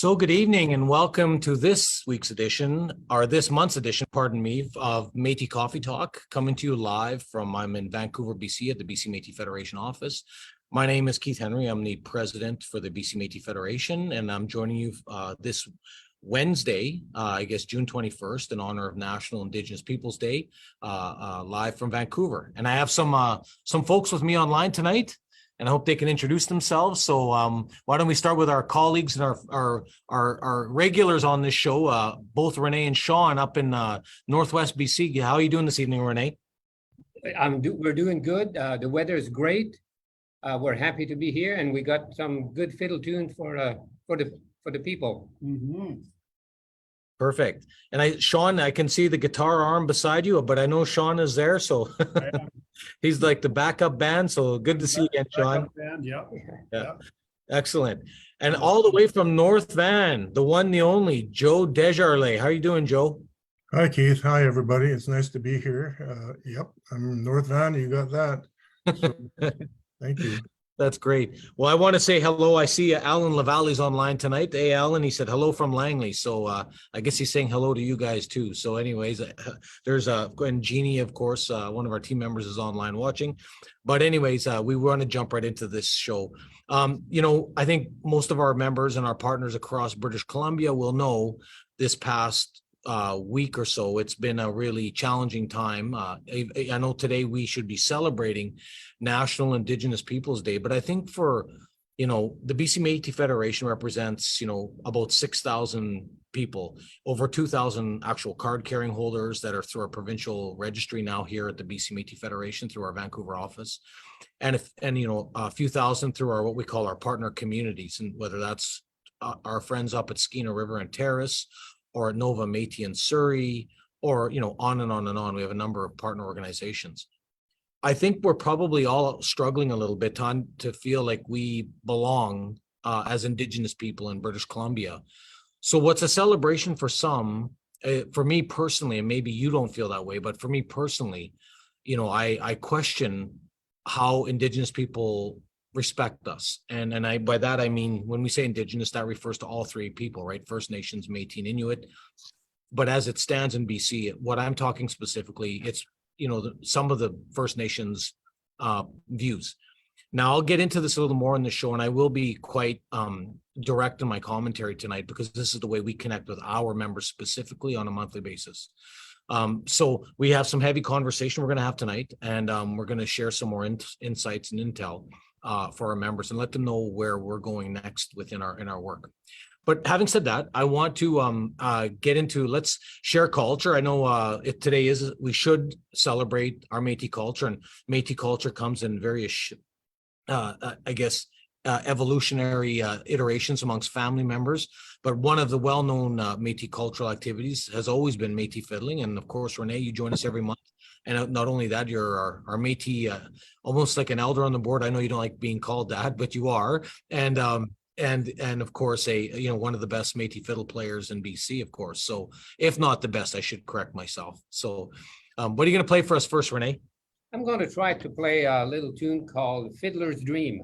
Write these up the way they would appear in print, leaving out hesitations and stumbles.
So good evening and welcome to this week's edition, or this month's edition, pardon me, of Métis Coffee Talk, coming to you live from, I'm in Vancouver, BC at the BC Métis Federation office. My name is Keith Henry. I'm the president for the BC Métis Federation, and I'm joining you this Wednesday, I guess June 21st, in honor of National Indigenous Peoples Day, live from Vancouver. And I have some folks with me online tonight, and I hope they can introduce themselves. So why don't we start with our colleagues and our regulars on this show, both Renee and Sean up in Northwest BC. How are you doing this evening, Renee? We're doing good. The weather is great. We're happy to be here, and we got some good fiddle tunes for the people. Mm-hmm. Perfect. And Sean, I can see the guitar arm beside you, but I know Sean is there, so he's like the backup band. So good to see you again, Sean. Band, yeah. Excellent. And all the way from North Van, the one, the only, Joe Desjardins. How are you doing, Joe? Hi, Keith. Hi, everybody. It's nice to be here. Yep, I'm North Van. You got that. So, thank you. That's great. Well, I want to say hello. I see Alan Lavalle's online tonight. Hey, Alan, he said hello from Langley. So I guess he's saying hello to you guys too. So anyways, there's and Jeannie, of course, one of our team members is online watching. But anyways, we want to jump right into this show. I think most of our members and our partners across British Columbia will know this past week or so, it's been a really challenging time. I know today we should be celebrating National Indigenous Peoples Day, but I think for, the BC Métis Federation represents, about 6,000 people, over 2,000 actual card carrying holders that are through our provincial registry now here at the BC Métis Federation through our Vancouver office. And a few thousand through our, what we call our partner communities, and whether that's our friends up at Skeena River and Terrace, or at Nova Métis in Surrey, or, on and on and on. We have a number of partner organizations. I think we're probably all struggling a little bit to feel like we belong as Indigenous people in British Columbia. So what's a celebration for some, for me personally, and maybe you don't feel that way, but for me personally, I question how Indigenous people respect us. And I, by that, I mean, when we say Indigenous, that refers to all three people, right? First Nations, Métis, and Inuit. But as it stands in BC, what I'm talking specifically, it's, some of the First Nations views. Now, I'll get into this a little more in the show, and I will be quite direct in my commentary tonight, because this is the way we connect with our members specifically on a monthly basis. So we have some heavy conversation we're going to have tonight, and we're going to share some more insights and intel for our members and let them know where we're going next within our work. But having said that, I want to get into, let's share culture. I know today we should celebrate our Métis culture, and Métis culture comes in various, evolutionary iterations amongst family members. But one of the well-known Métis cultural activities has always been Métis fiddling. And of course, Renee, you join us every month. And not only that, you're our Métis, almost like an elder on the board. I know you don't like being called that, but you are. And of course, one of the best Métis fiddle players in BC, of course. So if not the best, I should correct myself. So what are you going to play for us first, Renee? I'm going to try to play a little tune called Fiddler's Dream.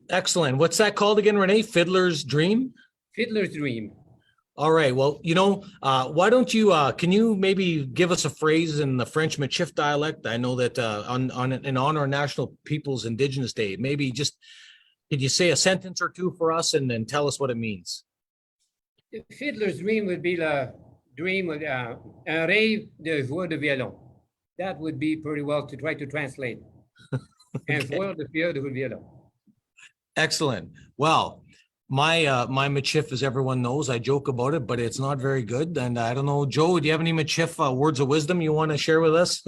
Excellent. What's that called again, Renee? Fiddler's Dream? Fiddler's Dream. All right. Well, why don't you, can you maybe give us a phrase in the French Michif dialect? I know that in honor of National People's Indigenous Day, maybe just, could you say a sentence or two for us and then tell us what it means? The Fiddler's Dream would be the dream of un rêve de joueur de violon. That would be pretty well to try to translate. Un joueur de violon. Excellent. Well, my Michif, as everyone knows, I joke about it, but it's not very good. And I don't know, Joe, do you have any Michif words of wisdom you want to share with us?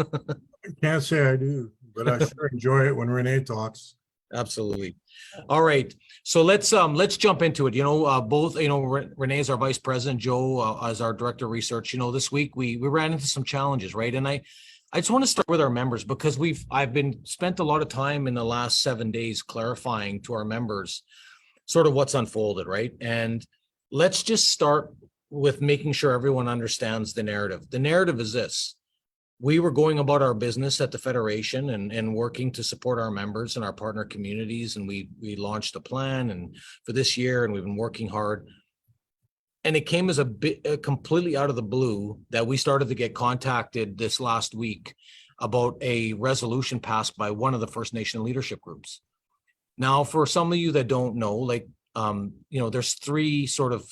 Can't say I do, but I sure enjoy it when Renee talks. Absolutely. All right. So let's jump into it. Both, Renee is our vice president, Joe as our director of research. This week we ran into some challenges, right? And I just want to start with our members because I've spent a lot of time in the last 7 days clarifying to our members sort of what's unfolded, right? And let's just start with making sure everyone understands the narrative. The narrative is this: we were going about our business at the Federation and working to support our members and our partner communities. And we launched a plan and for this year, and we've been working hard. And it came as a bit completely out of the blue that we started to get contacted this last week about a resolution passed by one of the First Nation leadership groups. Now, for some of you that don't know, there's three sort of,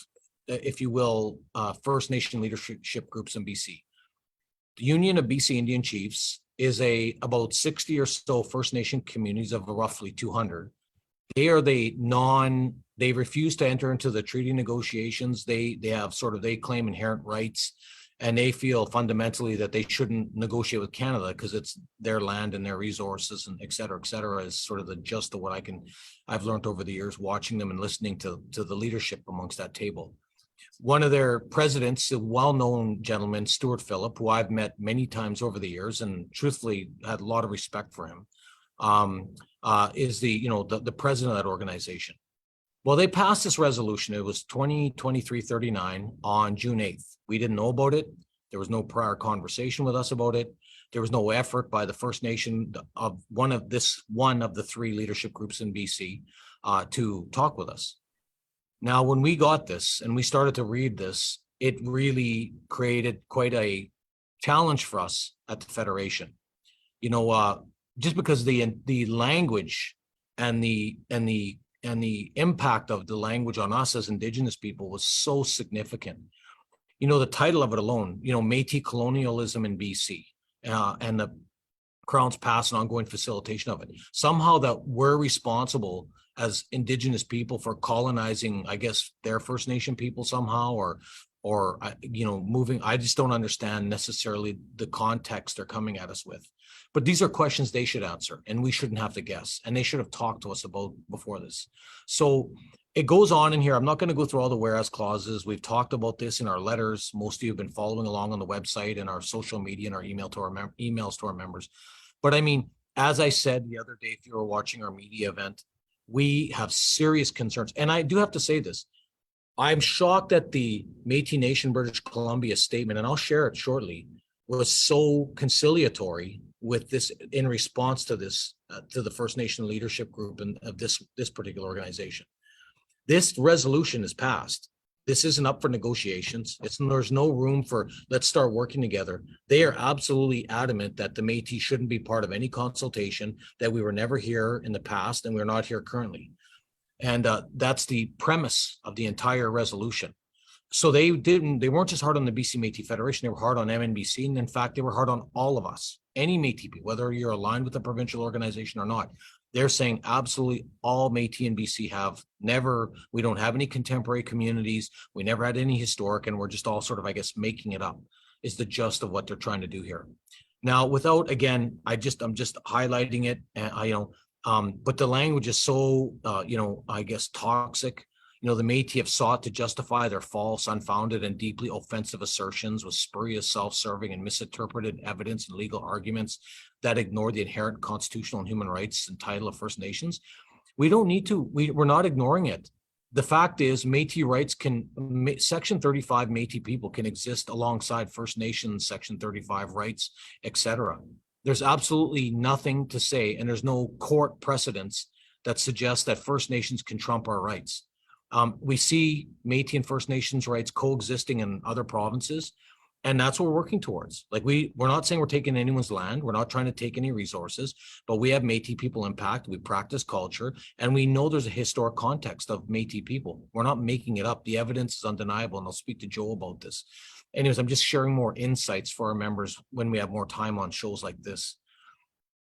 if you will, First Nation leadership groups in BC. The Union of BC Indian Chiefs is about 60 or so First Nation communities of roughly 200. They refuse to enter into the treaty negotiations. They claim inherent rights, and they feel fundamentally that they shouldn't negotiate with Canada because it's their land and their resources and et cetera, is sort of the gist of what I've learned over the years watching them and listening to the leadership amongst that table. One of their presidents, a well-known gentleman, Stuart Phillip, who I've met many times over the years and truthfully had a lot of respect for him, is the president of that organization. Well, they passed this resolution. It was 2023-39 on June 8th. We didn't know about it. There was no prior conversation with us about it. There was no effort by the First Nation of one of the three leadership groups in BC to talk with us. Now, when we got this and we started to read this, it really created quite a challenge for us at the Federation. Just because the language and the impact of the language on us as Indigenous people was so significant. The title of it alone, Métis colonialism in BC, and the Crown's past and ongoing facilitation of it. Somehow that we're responsible as Indigenous people for colonizing, I guess, their First Nation people somehow, or moving. I just don't understand necessarily the context they're coming at us with. But these are questions they should answer, and we shouldn't have to guess, and they should have talked to us about before this. So it goes on in here. I'm not going to go through all the whereas clauses. We've talked about this in our letters. Most of you have been following along on the website and our social media and our emails to our members. But I mean, as I said the other day, if you were watching our media event, we have serious concerns. And I do have to say this. I'm shocked that the Métis Nation British Columbia statement, and I'll share it shortly, was so conciliatory with this in response to this, to the First Nation leadership group and of this particular organization. This resolution is passed. This isn't up for negotiations. There's no room for, let's start working together. They are absolutely adamant that the Métis shouldn't be part of any consultation, that we were never here in the past and we're not here currently. And that's the premise of the entire resolution. So they weren't just hard on the BC Métis Federation, they were hard on MNBC. And in fact, they were hard on all of us, any Métis people, whether you're aligned with the provincial organization or not. They're saying absolutely all Métis in BC we don't have any contemporary communities. We never had any historic, and we're just all sort of, I guess, making it up is the gist of what they're trying to do here. Now, without, again, I'm just highlighting it, but the language is so, I guess, toxic. The Métis have sought to justify their false, unfounded, and deeply offensive assertions with spurious, self-serving, and misinterpreted evidence and legal arguments that ignore the inherent constitutional and human rights and title of First Nations. We don't need to. We're not ignoring it. The fact is, Métis rights Section 35 Métis people can exist alongside First Nations Section 35 rights, etc. There's absolutely nothing to say, and there's no court precedence that suggests that First Nations can trump our rights. We see Métis and First Nations rights coexisting in other provinces, and that's what we're working towards. Like we're not saying we're taking anyone's land. We're not trying to take any resources, but we have Métis people impact. We practice culture, and we know there's a historic context of Métis people. We're not making it up. The evidence is undeniable, and I'll speak to Joe about this. Anyways, I'm just sharing more insights for our members when we have more time on shows like this.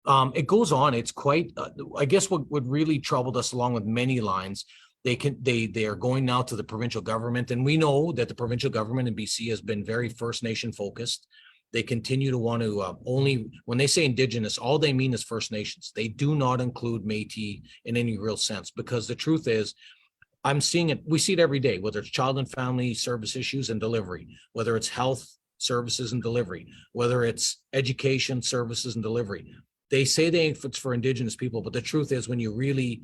It goes on. It's quite, I guess what really troubled us, along with many lines, they are going now to the provincial government, and we know that the provincial government in BC has been very First Nation focused. They continue to want to only, when they say Indigenous, all they mean is First Nations. They do not include Métis in any real sense, because the truth is, I'm seeing it, we see it every day, whether it's child and family service issues and delivery, whether it's health services and delivery, whether it's education services and delivery. They say it's for Indigenous people, but the truth is, when you really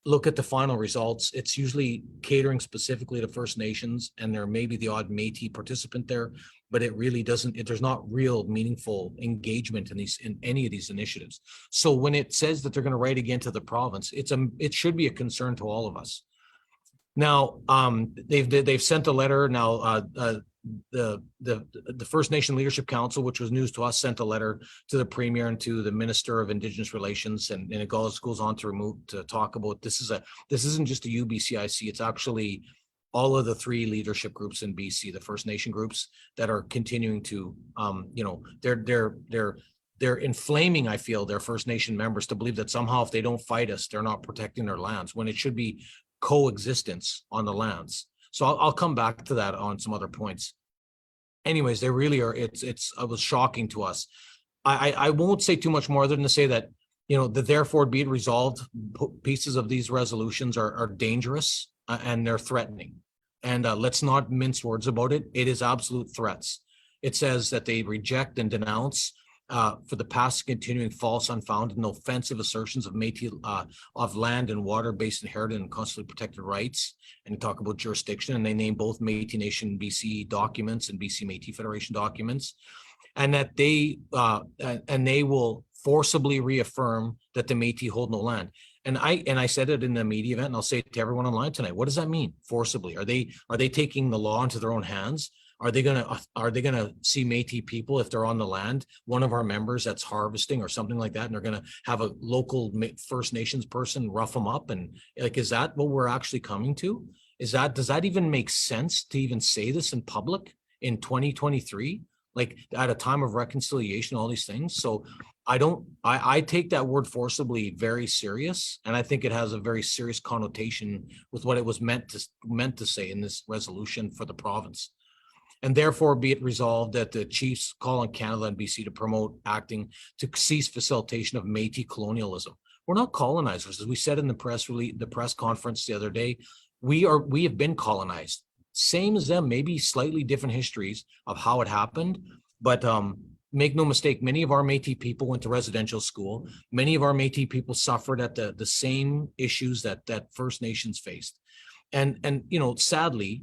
look at the final results, it's usually catering specifically to First Nations, and there may be the odd Métis participant there, but it really doesn't, there's not real meaningful engagement in any of these initiatives. So when it says that they're going to write again to the province, it should be a concern to all of us. Now, they've sent a letter now. The First Nation Leadership Council, which was news to us, sent a letter to the Premier and to the Minister of Indigenous Relations, and it goes on to talk about this isn't just a UBCIC, it's actually all of the three leadership groups in BC, the First Nation groups that are continuing to, they're inflaming, I feel, their First Nation members to believe that somehow if they don't fight us, they're not protecting their lands, when it should be coexistence on the lands. So I'll come back to that on some other points. Anyways, they really are, it was shocking to us. I won't say too much more other than to say that, the therefore be it resolved pieces of these resolutions are dangerous and they're threatening. And let's not mince words about it. It is absolute threats. It says that they reject and denounce for the past continuing false, unfounded, and offensive assertions of Métis of land and water-based inherited and constantly protected rights, and talk about jurisdiction. And they name both Métis Nation BC documents and BC Métis Federation documents, and that they will forcibly reaffirm that the Métis hold no land. And I said it in the media event, and I'll say it to everyone online tonight. What does that mean? Forcibly? Are they taking the law into their own hands? Are they gonna see Métis people, if they're on the land, one of our members that's harvesting or something like that, and they're gonna have a local First Nations person rough them up? And like, is that what we're actually coming to? Does that even make sense to even say this in public in 2023? Like, at a time of reconciliation, all these things. So I take that word forcibly very serious, and I think it has a very serious connotation with what it was meant to say in this resolution for the province. And therefore be it resolved that the chiefs call on Canada and BC to promote acting to cease facilitation of Métis colonialism. We're not colonizers, as we said in the press conference the other day. We have been colonized, same as them, maybe slightly different histories of how it happened, but make no mistake, many of our Métis people went to residential school. Many of our Métis people suffered at the same issues that First Nations faced, and sadly,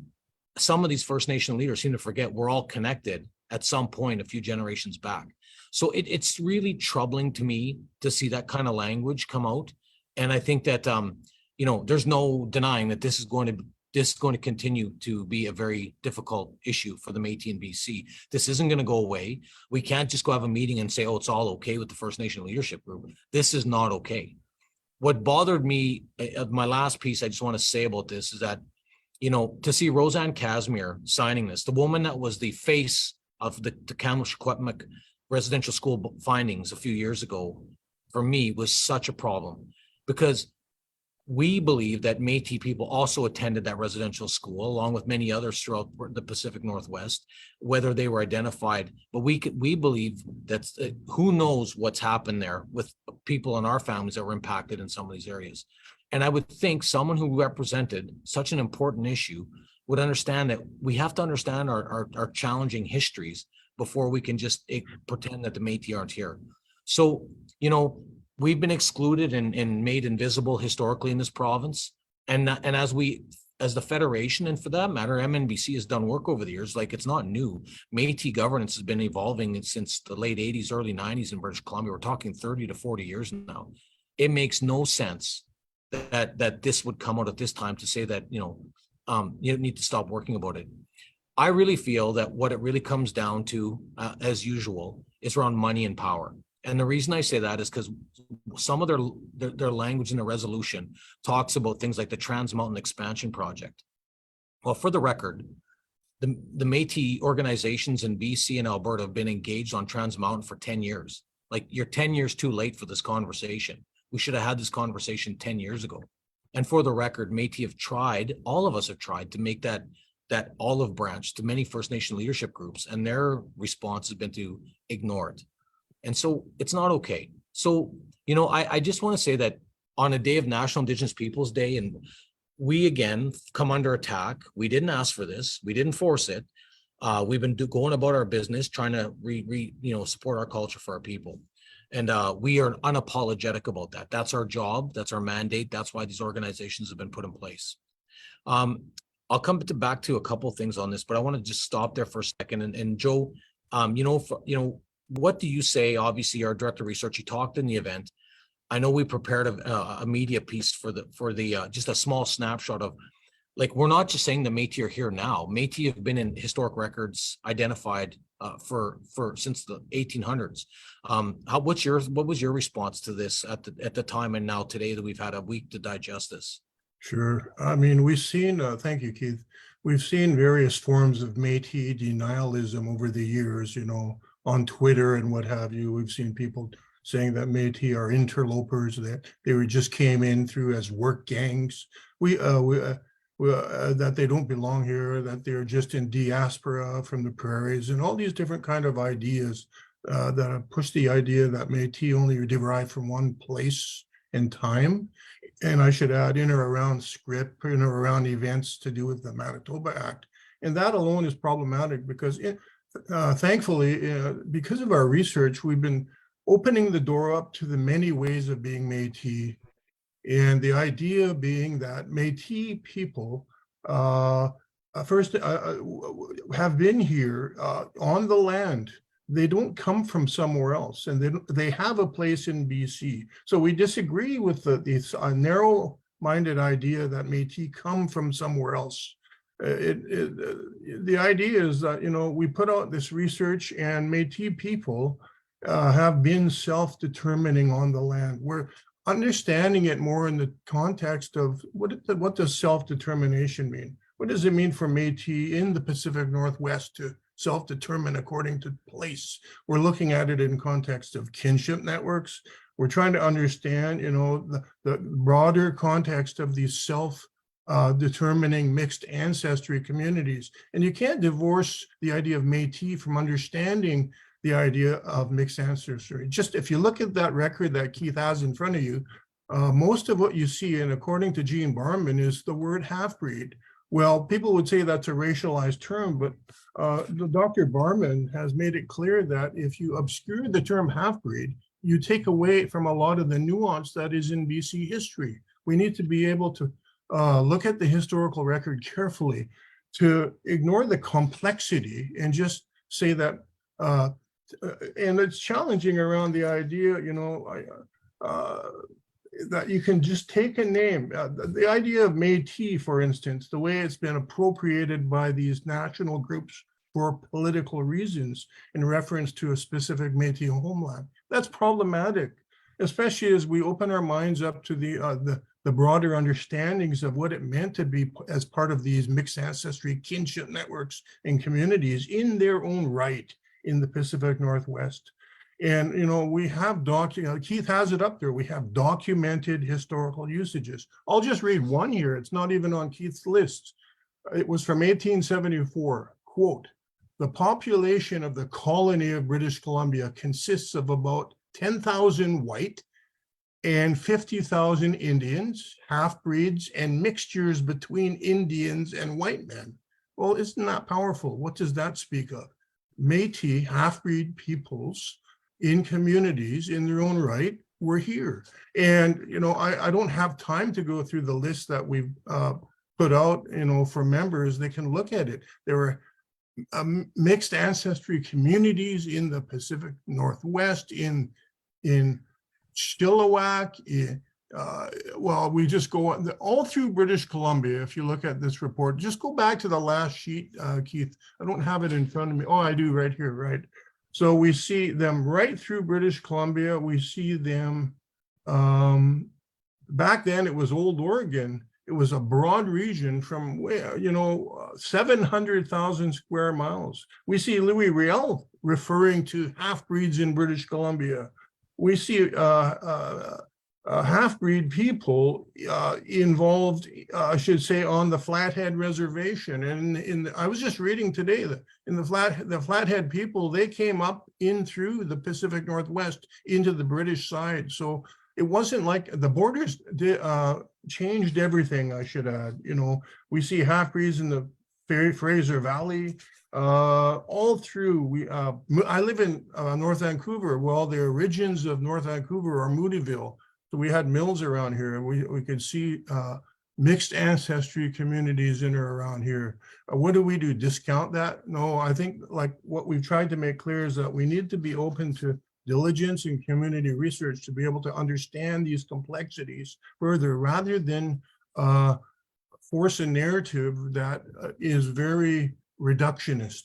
some of these First Nation leaders seem to forget we're all connected at some point a few generations back. So it's really troubling to me to see that kind of language come out. And I think that, there's no denying that this is going to continue to be a very difficult issue for the Métis in BC. This isn't going to go away. We can't just go have a meeting and say, oh, it's all okay with the First Nation leadership group. This is not okay. What bothered me, my last piece I just want to say about this is that, to see Roseanne Casimir signing this, the woman that was the face of the Kamloops Secwepemc residential school findings a few years ago, for me was such a problem, because we believe that Métis people also attended that residential school along with many others throughout the Pacific Northwest, whether they were identified. But we believe that who knows what's happened there with people in our families that were impacted in some of these areas. And I would think someone who represented such an important issue would understand that we have to understand our challenging histories before we can just pretend that the Métis aren't here. So, we've been excluded and made invisible historically in this province. And as the Federation, and for that matter, MNBC has done work over the years, like, it's not new. Métis governance has been evolving since the late 80s, early 90s in British Columbia. We're talking 30 to 40 years now. It makes no sense that this would come out at this time to say that, you need to stop working about it. I really feel that what it really comes down to, as usual, is around money and power. And the reason I say that is because some of their language in the resolution talks about things like the Trans Mountain Expansion Project. Well, for the record, the Métis organizations in BC and Alberta have been engaged on Trans Mountain for 10 years. Like, you're 10 years too late for this conversation. We should have had this conversation 10 years ago. And for the record, Métis have tried, all of us have tried to make that olive branch to many First Nation leadership groups, and their response has been to ignore it. And so it's not okay. So, I just want to say that on a day of National Indigenous Peoples Day, and we again come under attack. We didn't ask for this. We didn't force it. We've been going about our business, trying to support our culture for our people. And we are unapologetic about that. That's our job. That's our mandate. That's why these organizations have been put in place. I'll come back to a couple of things on this, but I want to just stop there for a second. And Joe, what do you say? Obviously, our director of research, you talked in the event. I know we prepared a media piece for the just a small snapshot of, like, we're not just saying the Métis are here now. Métis have been in historic records identified for since the 1800s. What was your response to this at the time and now today that we've had a week to digest this? Sure. I mean, we've seen, thank you, Keith. We've seen various forms of Métis denialism over the years, on Twitter and what have you. We've seen people saying that Métis are interlopers, that they just came in through as work gangs. That they don't belong here, that they're just in diaspora from the prairies, and all these different kind of ideas that have pushed the idea that Métis only are derived from one place and time. And I should add, in or around script, in or around events to do with the Manitoba Act. And that alone is problematic because thankfully, because of our research, we've been opening the door up to the many ways of being Métis. And the idea being that Métis people first have been here on the land. They don't come from somewhere else, and they have a place in BC. So we disagree with the narrow-minded idea that Métis come from somewhere else. The idea is that, we put out this research, and Métis people have been self-determining on the land. We're understanding it more in the context of what does self-determination mean? What does it mean for Métis in the Pacific Northwest to self-determine according to place? We're looking at it in context of kinship networks. We're trying to understand, the broader context of these self-determining mixed ancestry communities. And you can't divorce the idea of Métis from understanding the idea of mixed ancestry. Just if you look at that record that Keith has in front of you, most of what you see, and according to Gene Barman, is the word half-breed. Well, people would say that's a racialized term, but Dr. Barman has made it clear that if you obscure the term half-breed, you take away from a lot of the nuance that is in BC history. We need to be able to look at the historical record carefully, to ignore the complexity and just say that, and it's challenging around the idea, that you can just take a name. The idea of Métis, for instance, the way it's been appropriated by these national groups for political reasons in reference to a specific Métis homeland, that's problematic, especially as we open our minds up to the broader understandings of what it meant to be as part of these mixed ancestry kinship networks and communities in their own right in the Pacific Northwest. And, we have Keith has it up there. We have documented historical usages. I'll just read one here. It's not even on Keith's list. It was from 1874, quote, "The population of the colony of British Columbia consists of about 10,000 white and 50,000 Indians, half-breeds, and mixtures between Indians and white men." Well, isn't that powerful? What does that speak of? Métis, half-breed peoples in communities in their own right were here. And, I don't have time to go through the list that we've put out, for members. They can look at it. There were mixed ancestry communities in the Pacific Northwest, in Chilliwack, well, we just go on all through British Columbia. If you look at this report, just go back to the last sheet, Keith. I don't have it in front of me. Oh, I do right here, right? So we see them right through British Columbia. We see them, back then it was Old Oregon. It was a broad region from, 700,000 square miles. We see Louis Riel referring to half-breeds in British Columbia. We see half-breed people involved, I should say, on the Flathead Reservation. And I was just reading today that in the Flathead people, they came up in through the Pacific Northwest into the British side. So it wasn't like the borders changed everything, I should add. We see half-breeds in the Fraser Valley, all through. I live in North Vancouver. Well, the origins of North Vancouver are Moodyville. So we had mills around here, and we could see mixed ancestry communities in or around here. What do we do? Discount that? No, I think like what we've tried to make clear is that we need to be open to diligence and community research to be able to understand these complexities further, rather than force a narrative that is very reductionist.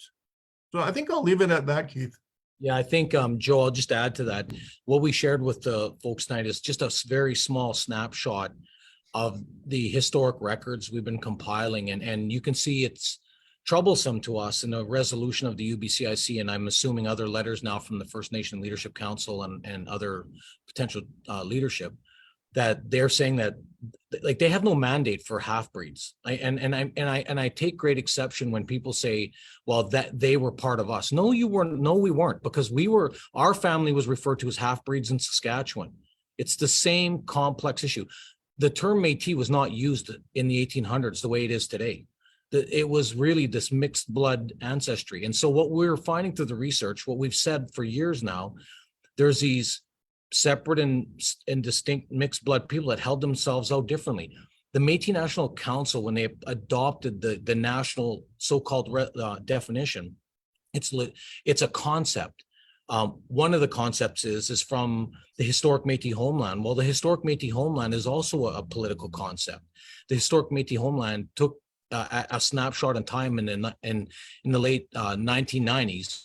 So I think I'll leave it at that, Keith. Yeah, I think, Joe, I'll just add to that. What we shared with the folks tonight is just a very small snapshot of the historic records we've been compiling. And you can see it's troublesome to us in the resolution of the UBCIC, and I'm assuming other letters now from the First Nation Leadership Council and other potential leadership, that they're saying that like they have no mandate for half-breeds. I take great exception when people say, well, that they were part of us. No, you weren't. No, we weren't, because our family was referred to as half-breeds in Saskatchewan. It's the same complex issue. The term Métis was not used in the 1800s the way it is today. It was really this mixed blood ancestry. And so what we're finding through the research, what we've said for years now, there's these separate and distinct mixed blood people that held themselves out differently. The Métis National Council, when they adopted the national so-called definition, it's a concept. One of the concepts is from the historic Métis homeland. Well, the historic Métis homeland is also a political concept. The historic Métis homeland took a snapshot in time in the late 1990s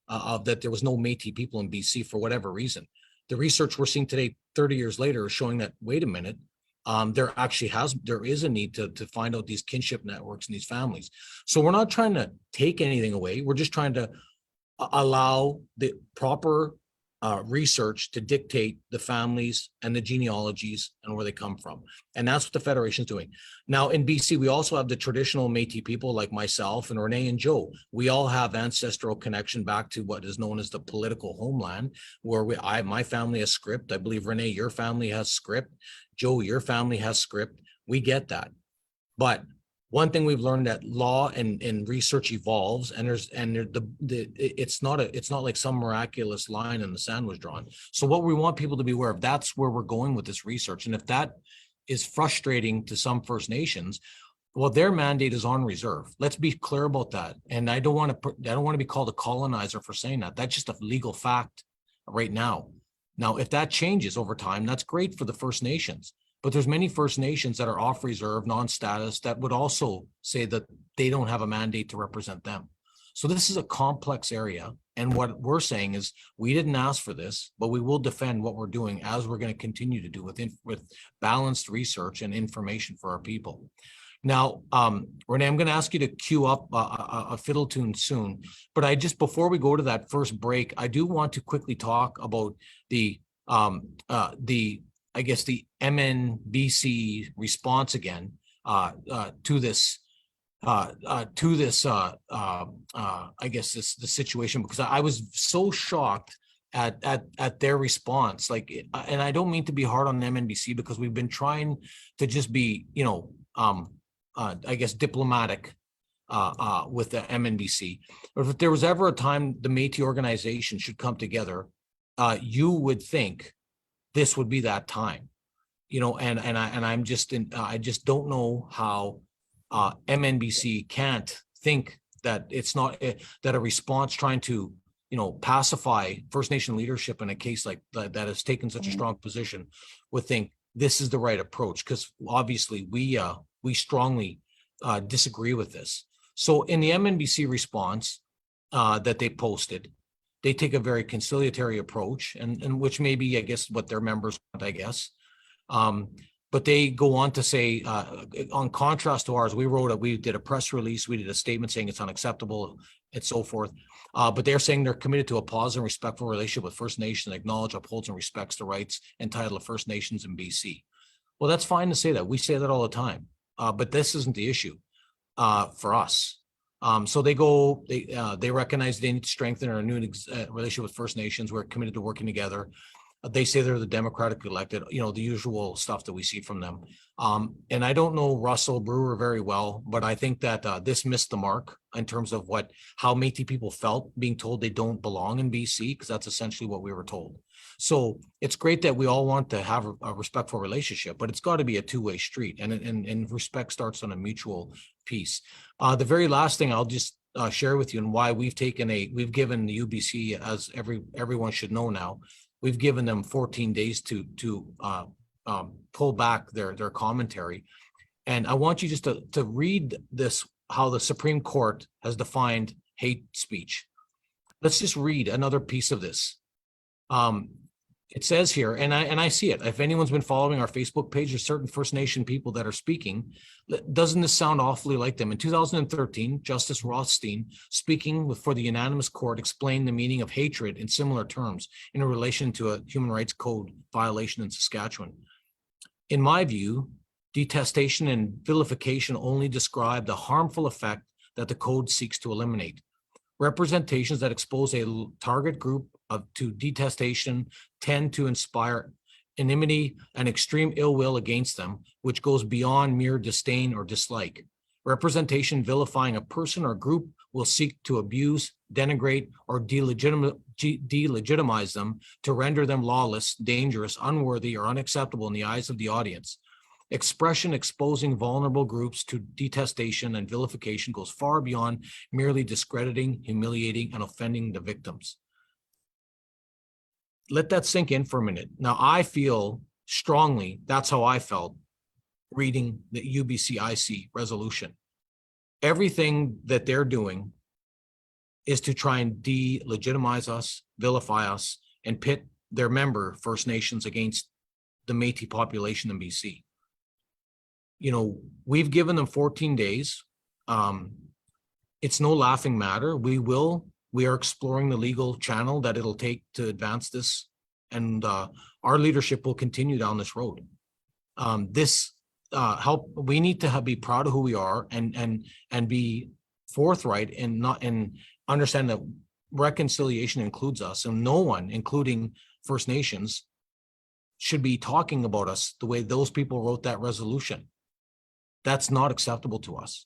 that there was no Métis people in BC for whatever reason. The research we're seeing today, 30 years later, is showing that, wait a minute, there is a need to find out these kinship networks and these families. So we're not trying to take anything away. We're just trying to allow the proper research to dictate the families and the genealogies and where they come from. And that's what the Federation is doing. Now in BC, we also have the traditional Métis people like myself and Renee and Joe. We all have ancestral connection back to what is known as the political homeland, where my family has script. I believe, Renee, your family has script. Joe, your family has script. We get that. But one thing we've learned, that law and research evolves, and it's not like some miraculous line in the sand was drawn. So what we want people to be aware of, that's where we're going with this research. And if that is frustrating to some First Nations, well, their mandate is on reserve. Let's be clear about that. And I don't want to be called a colonizer for saying that. That's just a legal fact right now. Now, if that changes over time, that's great for the First Nations. But there's many First Nations that are off reserve, non-status, that would also say that they don't have a mandate to represent them. So this is a complex area. And what we're saying is we didn't ask for this, but we will defend what we're doing, as we're going to continue to do with balanced research and information for our people. Now, Renee, I'm going to ask you to queue up a fiddle tune soon. But before we go to that first break, I do want to quickly talk about the MNBC response again to this the situation, because I was so shocked at their response. And I don't mean to be hard on MNBC, because we've been trying to just be, diplomatic with the MNBC. But if there was ever a time the Métis organization should come together, you would think this would be that time, I just don't know how MNBC can't think that it's not that a response trying to, pacify First Nation leadership in a case like that has taken such a strong position would think this is the right approach, because obviously we strongly disagree with this. So in the MNBC response that they posted, they take a very conciliatory approach, and which may be, I guess, what their members want, I guess. But they go on to say, on contrast to ours, we did a press release, we did a statement saying it's unacceptable and so forth. But they're saying they're committed to a positive and respectful relationship with First Nations, acknowledge, upholds, and respects the rights and title of First Nations in BC. Well, that's fine to say that. We say that all the time. But this isn't the issue for us. So they recognize they need to strengthen our new relationship with First Nations. We're committed to working together. They say they're the democratically elected, the usual stuff that we see from them. And I don't know Russell Brewer very well, but I think that this missed the mark in terms of how Métis people felt being told they don't belong in BC, because that's essentially what we were told. So it's great that we all want to have a respectful relationship, but it's got to be a two-way street, and respect starts on a mutual piece. The very last thing I'll just share with you, and why we've given the UBC, as everyone should know now, we've given them 14 days to pull back their commentary. And I want you just to read this, how the Supreme Court has defined hate speech. Let's just read another piece of this. It says here, and I see it. If anyone's been following our Facebook page, there's certain First Nation people that are speaking. Doesn't this sound awfully like them? In 2013, Justice Rothstein, speaking for the unanimous court, explained the meaning of hatred in similar terms in relation to a human rights code violation in Saskatchewan. In my view, detestation and vilification only describe the harmful effect that the code seeks to eliminate. Representations that expose a target group to detestation tend to inspire enmity and extreme ill will against them, which goes beyond mere disdain or dislike. Representation vilifying a person or group will seek to abuse, denigrate, or delegitimize them to render them lawless, dangerous, unworthy, or unacceptable in the eyes of the audience. Expression exposing vulnerable groups to detestation and vilification goes far beyond merely discrediting, humiliating, and offending the victims. Let that sink in for a minute. Now, I feel strongly, that's how I felt reading the UBCIC resolution. Everything that they're doing is to try and delegitimize us, vilify us, and pit their member First Nations against the Métis population in BC. We've given them 14 days. It's no laughing matter. We are exploring the legal channel that it'll take to advance this, and our leadership will continue down this road. We need to be proud of who we are and be forthright and understand that reconciliation includes us, and no one, including First Nations, should be talking about us the way those people wrote that resolution. That's not acceptable to us.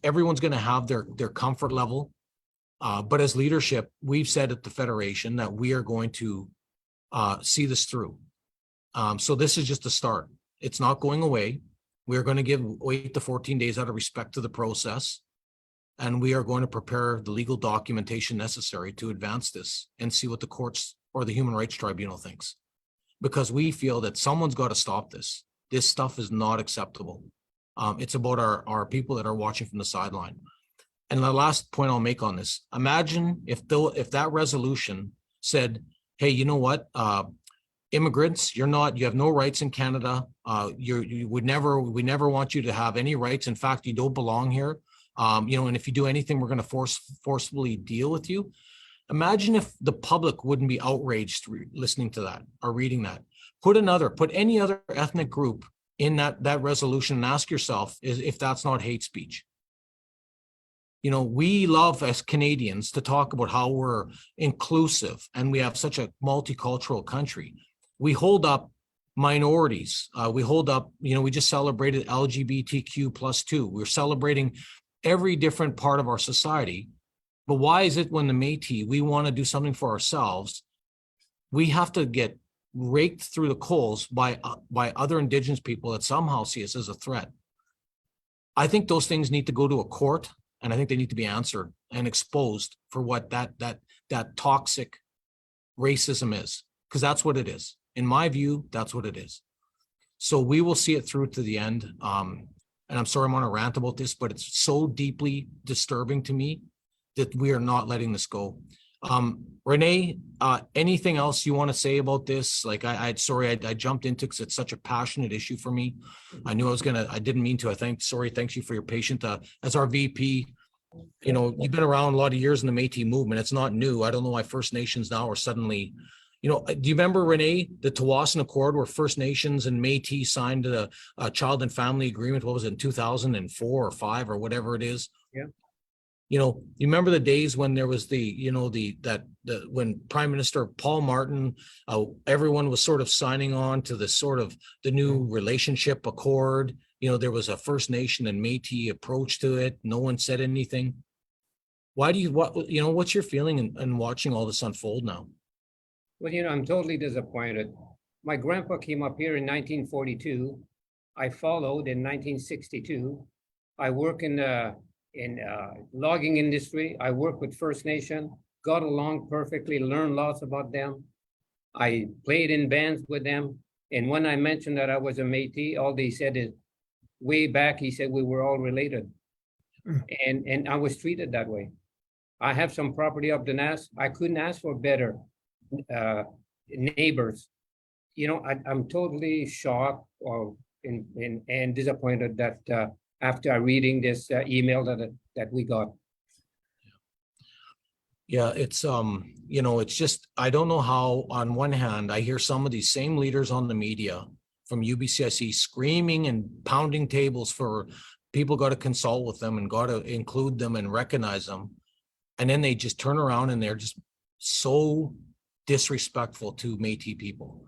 Everyone's going to have their comfort level. But as leadership, we've said at the Federation that we are going to see this through. So this is just a start. It's not going away. We're going to wait the 14 days out of respect to the process. And we are going to prepare the legal documentation necessary to advance this and see what the courts or the Human Rights Tribunal thinks. Because we feel that someone's got to stop this. This stuff is not acceptable. It's about our people that are watching from the sideline. And the last point I'll make on this, imagine if that resolution said, hey, you know what? Immigrants, you have no rights in Canada. We never want you to have any rights. In fact, you don't belong here. And if you do anything, we're going to forcefully deal with you. Imagine if the public wouldn't be outraged listening to that or reading that. Put any other ethnic group in that resolution and ask yourself if that's not hate speech. We love as Canadians to talk about how we're inclusive and we have such a multicultural country. We hold up minorities. We just celebrated LGBTQ+2. We're celebrating every different part of our society. But why is it when the Métis, we want to do something for ourselves, we have to get raked through the coals by other Indigenous people that somehow see us as a threat? I think those things need to go to a court, and I think they need to be answered and exposed for what that toxic racism is, because that's what it is. In my view, that's what it is. So we will see it through to the end. And I'm sorry I'm on a rant about this, but it's so deeply disturbing to me that we are not letting this go. Renee, anything else you want to say about this? Like I jumped into because it's such a passionate issue for me. I knew I didn't mean to. Thanks you for your patience. As our VP, you know, you've been around a lot of years in the Métis movement. It's not new. I don't know why First Nations now are suddenly, you know, do you remember, Renee, the Tawasin Accord where First Nations and Métis signed a child and family agreement? What was it, in 2004 or 5 or whatever it is? Yeah. You know, you remember the days when there was when Prime Minister Paul Martin, everyone was sort of signing on to the new relationship accord. You know, there was a First Nation and Métis approach to it. No one said anything. What's your feeling in watching all this unfold now? Well, you know, I'm totally disappointed. My grandpa came up here in 1942. I followed in 1962. I work in logging industry. I work with First Nation, got along perfectly, learned lots about them. I played in bands with them. And when I mentioned that I was a Métis, all they said is, way back, he said we were all related. And I was treated that way. I have some property up the Nass. I couldn't ask for better neighbors. You know, I'm totally shocked and disappointed that after reading this email that we got. Yeah, it's you know, it's just, I don't know how. On one hand, I hear some of these same leaders on the media from UBCIC screaming and pounding tables for people got to consult with them and got to include them and recognize them. And then they just turn around and they're just so disrespectful to Métis people.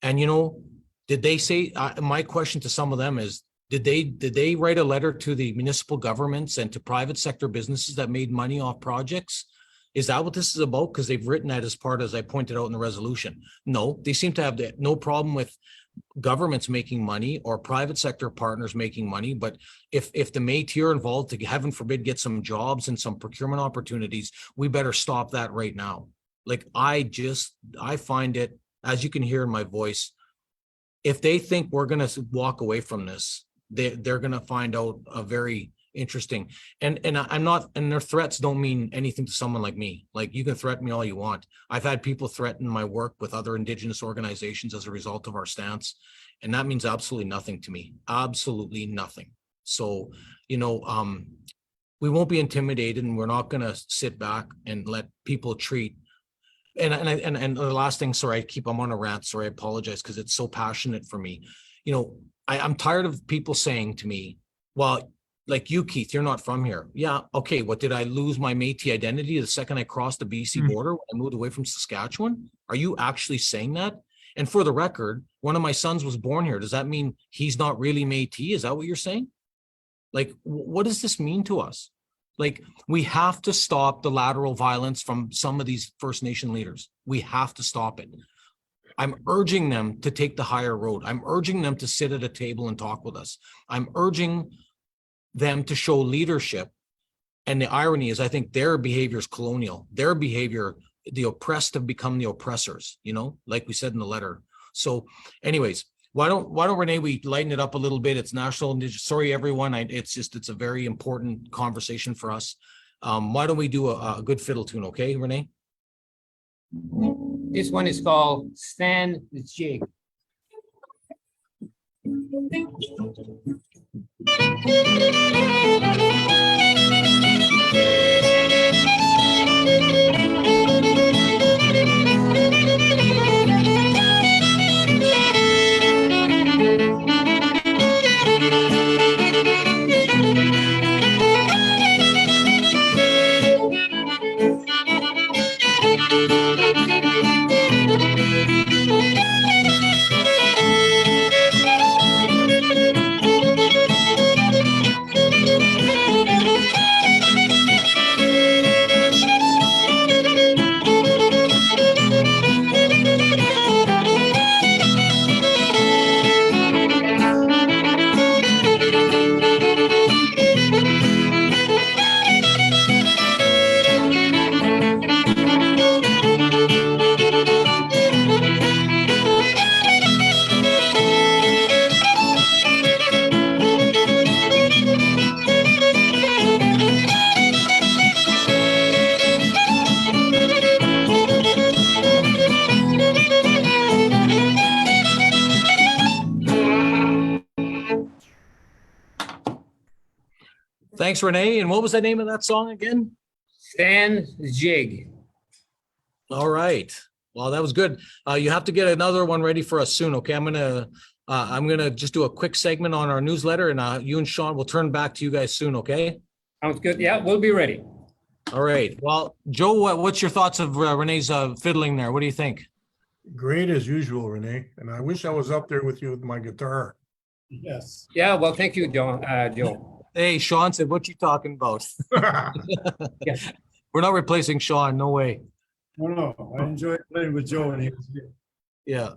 And, you know, did they say, my question to some of them is, did they write a letter to the municipal governments and to private sector businesses that made money off projects? Is that what this is about? Because they've written that as part, as I pointed out in the resolution. No, they seem to have no problem with governments making money or private sector partners making money. But if the Métis are involved to, heaven forbid, get some jobs and some procurement opportunities, we better stop that right now. Like, I find it, as you can hear in my voice, if they think we're going to walk away from this, they're going to find out a very interesting, and I'm not, and their threats don't mean anything to someone like me. Like, you can threaten me all you want. I've had people threaten my work with other Indigenous organizations as a result of our stance, and that means absolutely nothing to me. Absolutely nothing. So, you know, we won't be intimidated, and we're not going to sit back and let people treat. And the last thing, sorry, I'm on a rant. Sorry, I apologize, because it's so passionate for me. You know, I'm tired of people saying to me, well, like you, Keith, you're not from here. Yeah, okay. What, did I lose my Métis identity the second I crossed the BC border when I moved away from Saskatchewan? Are you actually saying that? And for the record, one of my sons was born here. Does that mean he's not really Métis? Is that what you're saying? Like, what does this mean to us? Like, we have to stop the lateral violence from some of these First Nation leaders. We have to stop it. I'm urging them to take the higher road. I'm urging them to sit at a table and talk with us. I'm urging them to show leadership. And the irony is, I think their behavior is colonial. Their behavior, the oppressed have become the oppressors, you know, like we said in the letter. So anyways, why don't Renee, we lighten it up a little bit? It's National Indigenous. Sorry, everyone. It's a very important conversation for us. Why don't we do a good fiddle tune? Okay, Renee? This one is called Stand the Jig. Thanks, Renee. And what was the name of that song again? Stan Jig. All right. Well, that was good. You have to get another one ready for us soon. Okay. I'm gonna just do a quick segment on our newsletter, and you and Sean will turn back to you guys soon. Okay. Sounds good. Yeah, we'll be ready. All right. Well, Joe, what's your thoughts of Renee's fiddling there? What do you think? Great as usual, Renee. And I wish I was up there with you with my guitar. Yes. Yeah, well, thank you, Joe. Hey, Sean said, what you talking about? Yeah. We're not replacing Sean. No way. No, I enjoyed playing with Joe when he was here. Yeah.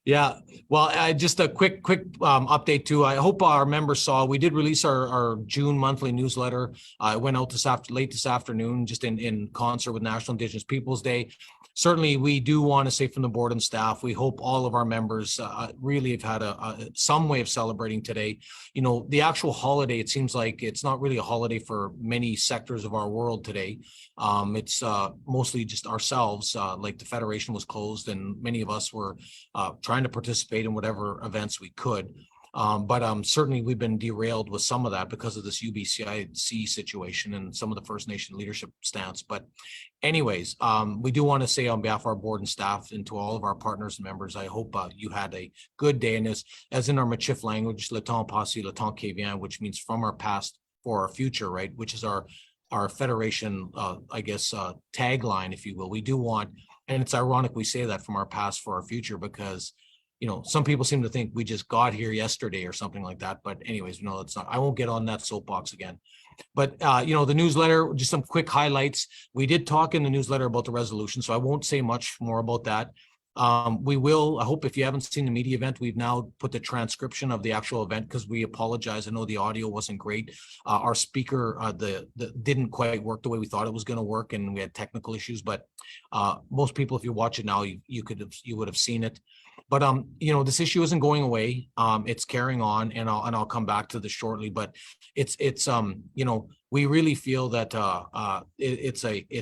Yeah. Well, just a quick update too. I hope our members saw, we did release our June monthly newsletter. It went out late this afternoon, just in concert with National Indigenous Peoples Day. Certainly, we do want to say from the board and staff, we hope all of our members really have had some way of celebrating today. You know, the actual holiday, it seems like it's not really a holiday for many sectors of our world today. It's mostly just ourselves, like the Federation was closed and many of us were trying to participate in whatever events we could. But certainly we've been derailed with some of that because of this UBCIC situation and some of the First Nation leadership stance. But anyways, we do want to say on behalf of our board and staff and to all of our partners and members, I hope you had a good day. And as in our Michif language, le temps passé, le temps qui vient, which means from our past for our future, right? Which is our Federation, I guess, tagline, if you will. We do want, and it's ironic we say that, from our past for our future, because you know, some people seem to think we just got here yesterday or something like that. But anyways, no, it's not. I won't get on that soapbox again. But, you know, the newsletter, just some quick highlights. We did talk in the newsletter about the resolution, so I won't say much more about that. We will, I hope if you haven't seen the media event, we've now put the transcription of the actual event because we apologize. I know the audio wasn't great. Our speaker didn't quite work the way we thought it was going to work, and we had technical issues. But most people, if you watch it now, you would have seen it. But you know, this issue isn't going away. It's carrying on, and I'll come back to this shortly. But it's you know, we really feel that it'll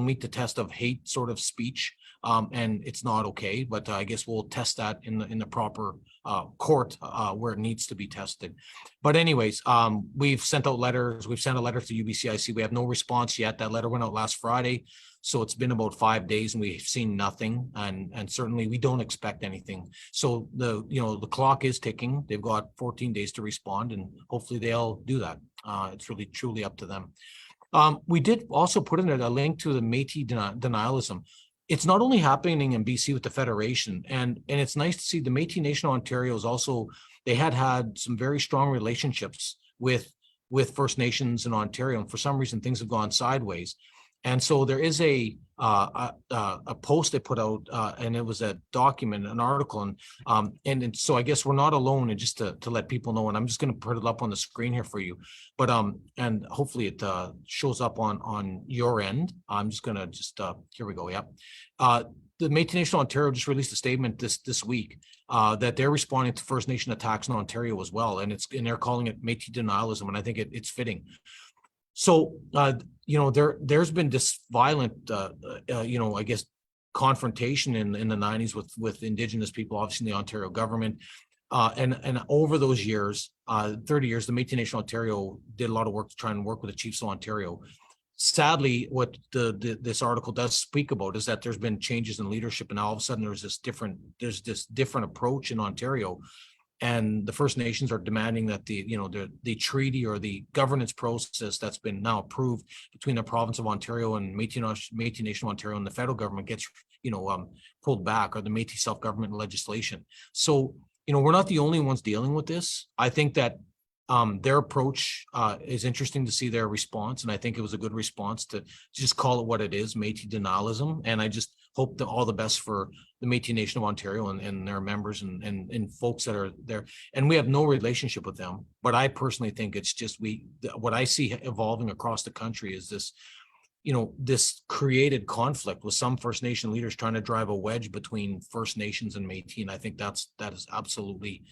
meet the test of hate sort of speech, and it's not okay. But I guess we'll test that in the proper court where it needs to be tested. But anyways, we've sent out letters. We've sent a letter to UBCIC. We have no response yet. That letter went out last Friday. So it's been about 5 days and we've seen nothing, and certainly we don't expect anything. So the clock is ticking. They've got 14 days to respond, and hopefully they'll do that. It's really truly up to them. We did also put in a link to the Métis denialism. It's not only happening in BC with the Federation, and it's nice to see the Métis Nation of Ontario is also, they had some very strong relationships with First Nations in Ontario, and for some reason things have gone sideways. And so there is a post they put out, and it was a document, an article, and so I guess we're not alone. And just to let people know, and I'm just going to put it up on the screen here for you, but and hopefully it shows up on your end. I'm just going to here we go. Yep. The Métis Nation of Ontario just released a statement this week that they're responding to First Nation attacks in Ontario as well, and they're calling it Métis denialism, and I think it's fitting. So, you know, there's been this violent, you know, I guess, confrontation in the 90s with Indigenous people, obviously in the Ontario government. And over those years, 30 years, the Métis Nation of Ontario did a lot of work to try and work with the Chiefs of Ontario. Sadly, what this article does speak about is that there's been changes in leadership, and all of a sudden there's this different approach in Ontario. And the First Nations are demanding that the treaty or the governance process that's been now approved between the province of Ontario and Métis Nation of Ontario and the federal government gets, pulled back, or the Métis self-government legislation. So, we're not the only ones dealing with this. I think that their approach is interesting to see their response. And I think it was a good response to just call it what it is, Métis denialism. And I just hope that all the best for the Métis Nation of Ontario and their members and folks that are there. And we have no relationship with them, but I personally think it's just what I see evolving across the country is this, this created conflict with some First Nation leaders trying to drive a wedge between First Nations and Métis. And I think that is absolutely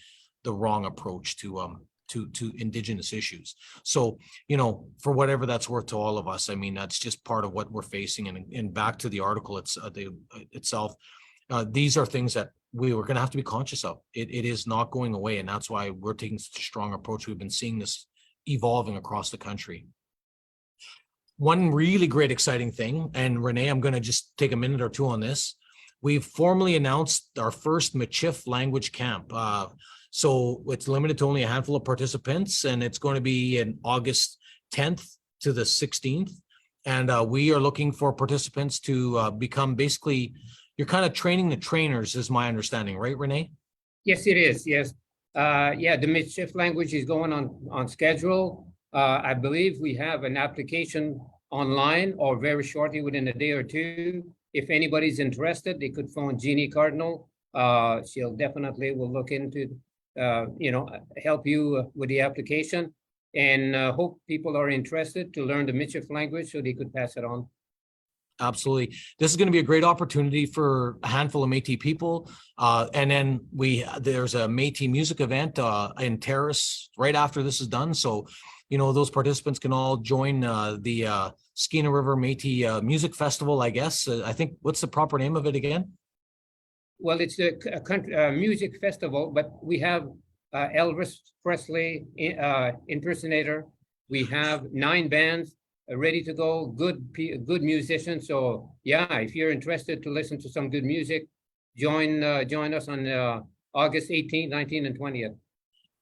the wrong approach to Indigenous issues. So, for whatever that's worth to all of us, I mean, that's just part of what we're facing. And back to the article itself, these are things that we were going to have to be conscious of. It is not going away, and that's why we're taking such a strong approach. We've been seeing this evolving across the country. One really great exciting thing, and Renee, I'm going to just take a minute or two on this. We've formally announced our first Michif language camp. So it's limited to only a handful of participants, and it's going to be in August 10th to the 16th. And we are looking for participants to become basically, you're kind of training the trainers, is my understanding, right, Renee? Yes, it is. Yes. Yeah, the Michif language is going on schedule. I believe we have an application online or very shortly within a day or two. If anybody's interested, they could phone Jeannie Cardinal. She'll definitely will look into, help you with the application, and hope people are interested to learn the Michif language so they could pass it on. Absolutely. This is going to be a great opportunity for a handful of Métis people. And then there's a Métis music event in Terrace right after this is done. So, those participants can all join the Skeena River Métis Music Festival, I guess. I think, what's the proper name of it again? Well, it's a country music festival, but we have Elvis Presley impersonator. We have 9 bands ready to go, good musicians. So yeah, if you're interested to listen to some good music, join us on August 18th, 19th, and 20th.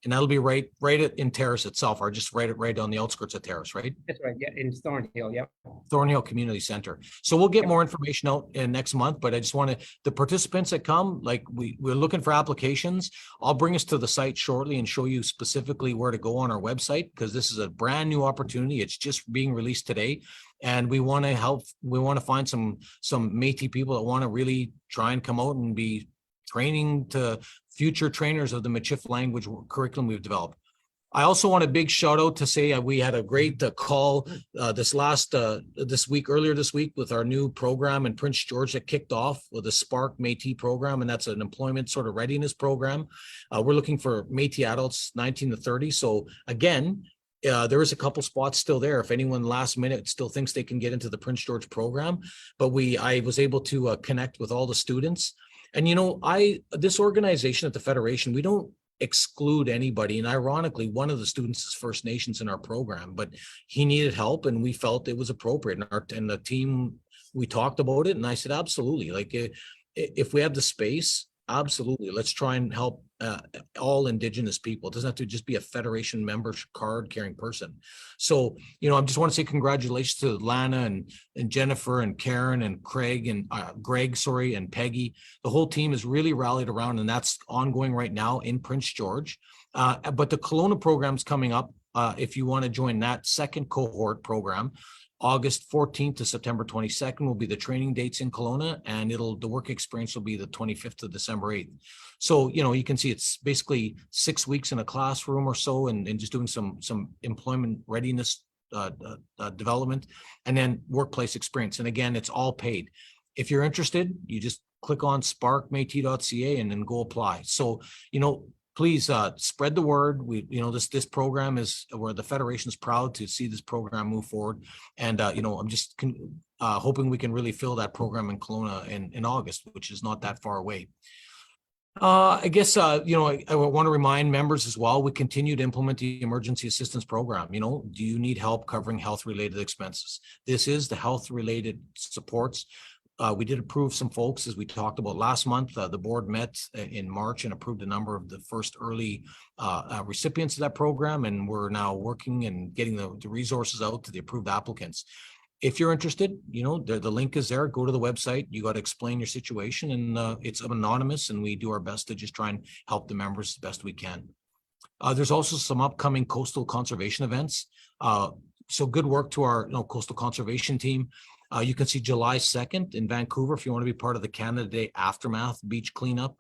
And that'll be right in Terrace itself, or just right on the outskirts of Terrace, right? That's right. Yeah, in Thornhill. Yeah. Thornhill Community Center. So we'll get more information out in next month, but I just want the participants that come, like we're looking for applications. I'll bring us to the site shortly and show you specifically where to go on our website, because this is a brand new opportunity. It's just being released today. And we want to help, we want to find some Métis people that want to really try and come out and be training to future trainers of the Michif language curriculum we've developed. I also want a big shout out to say we had a great call earlier this week with our new program in Prince George that kicked off with a Spark Métis program, and that's an employment sort of readiness program. We're looking for Métis adults 19 to 30. So again, there is a couple spots still there if anyone last minute still thinks they can get into the Prince George program. But I was able to connect with all the students. And, this organization at the Federation, we don't exclude anybody. And ironically, one of the students is First Nations in our program, but he needed help and we felt it was appropriate. And the team, we talked about it and I said, absolutely. Like if we have the space, absolutely. Let's try and help all Indigenous people. It doesn't have to just be a Federation member card carrying person. So, I just want to say congratulations to Lana and Jennifer and Karen and Craig and Greg, and Peggy. The whole team is really rallied around, and that's ongoing right now in Prince George. But the Kelowna program's coming up. If you want to join that second cohort program, August 14th to September 22nd will be the training dates in Kelowna, and the work experience will be the 25th to December 8th. So, you can see it's basically 6 weeks in a classroom or so and just doing some employment readiness development, and then workplace experience. And again, it's all paid. If you're interested, you just click on sparkmetis.ca and then go apply. So, please spread the word. This program is where the Federation is proud to see this program move forward. And, I'm just hoping we can really fill that program in Kelowna in August, which is not that far away. I guess, I want to remind members as well, we continue to implement the emergency assistance program. Do you need help covering health-related expenses? This is the health-related supports. We did approve some folks, as we talked about last month. The board met in March and approved a number of the first early recipients of that program, and we're now working and getting the resources out to the approved applicants. If you're interested, the link is there. Go to the website. You got to explain your situation, and it's anonymous, and we do our best to just try and help the members as best we can. There's also some upcoming coastal conservation events. So good work to our coastal conservation team. You can see July 2nd in Vancouver if you want to be part of the Canada Day Aftermath beach cleanup.